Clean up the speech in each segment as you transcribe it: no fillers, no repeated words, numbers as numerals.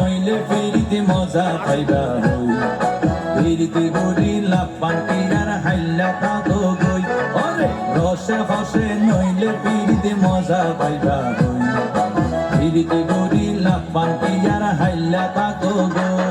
নইলে ফিরিতে মজা পাইবা হই ফিরিতে গড়ি লাপান্তি আর হাইলা কাঁদো গই ওরে রসে হসে নইলে ফিরিতে মজা পাইবা হই ফিরিতে গড়ি লাপান্তি আর হাইলা কাঁদো গই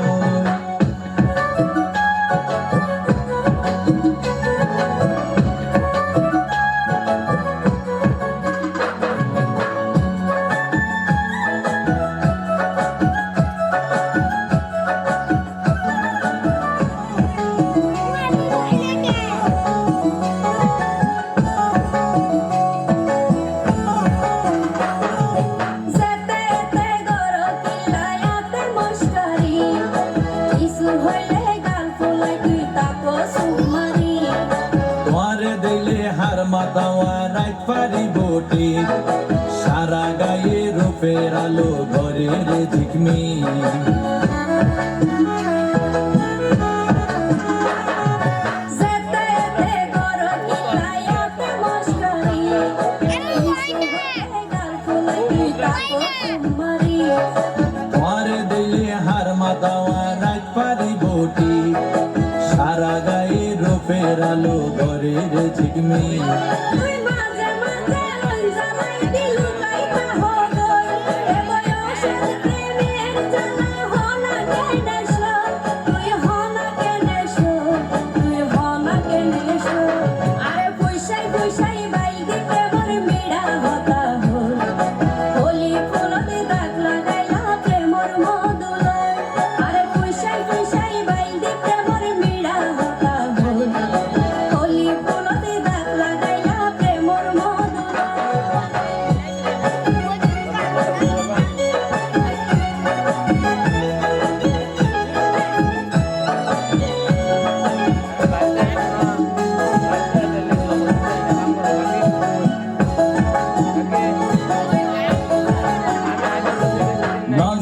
মাতাওয়া রাইত পারি বটি সারা গায়ে রূপের আলো ঘরের ঝিকমি তোমারে দিলে হার মাতাওয়া রাইত পারি বটি সারা গায়ে রূপের আলো ঘরের ঝিকমি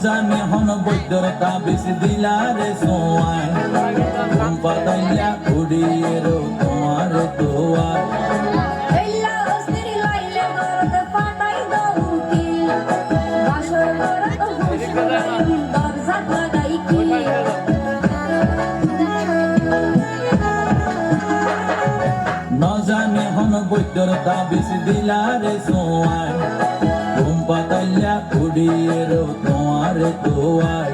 জানি হন বৈদ্যর তাবিজ দিলারে সোয়াই ঘুম পাতাইয়া উড়িয়ের তোমার দোয়ার ন জানি হন বৈদ্যর তাবিজ দিলারে সোয়াই ঘুম পাতাইয়া উড়িয়ের তোমার দোয়ার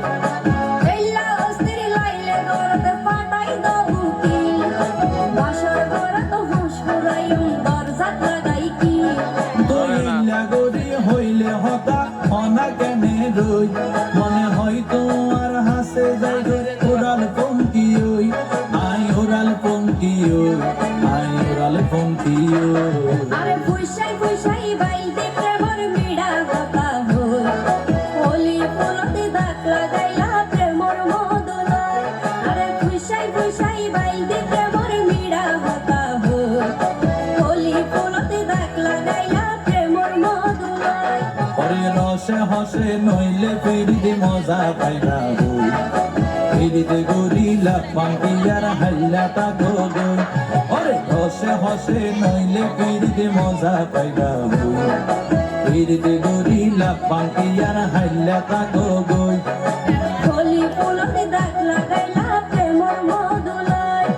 হইলে হতা অনা কেনে রই মনে হয় তোমার হাসে যাই ওরাল পঙ্কি ওই আই ওরাল পঙ্কি ওই আই ওরাল পঙ্কি আরে ফুইসাই ফুইসাই বাইতে প্রেমর মিড়া কথা হই হোলি ফুলতে দাগ লাগাইলা প্রেমর মদনায় আরে ফুইসাই ফুইসাই বাইতে প্রেমর মিড়া কথা হই হোলি ফুলতে দাগ লাগাইলা প্রেমর মদনায় ওরে রসে হসে নইলে ফিরিতে মজা পাইবা হই ফিরিতে গড়ি লাপান্তি আর হাইলা কাঁদো গই ওরে রসে হসে নইলে ফিরিতে মজা পাইবা হই ফিরিতে গড়ি লাপান্তি আর হাইলা কাঁদো গই হোলি ফুলতে দাগ লাগাইলা প্রেমর মদনায়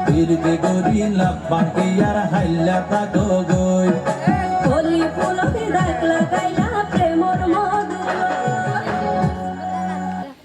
ফিরিতে গড়ি লাপান্তি আর হাইলা কাঁদো গই হোলি ফুলতে দাগ লাগাইলা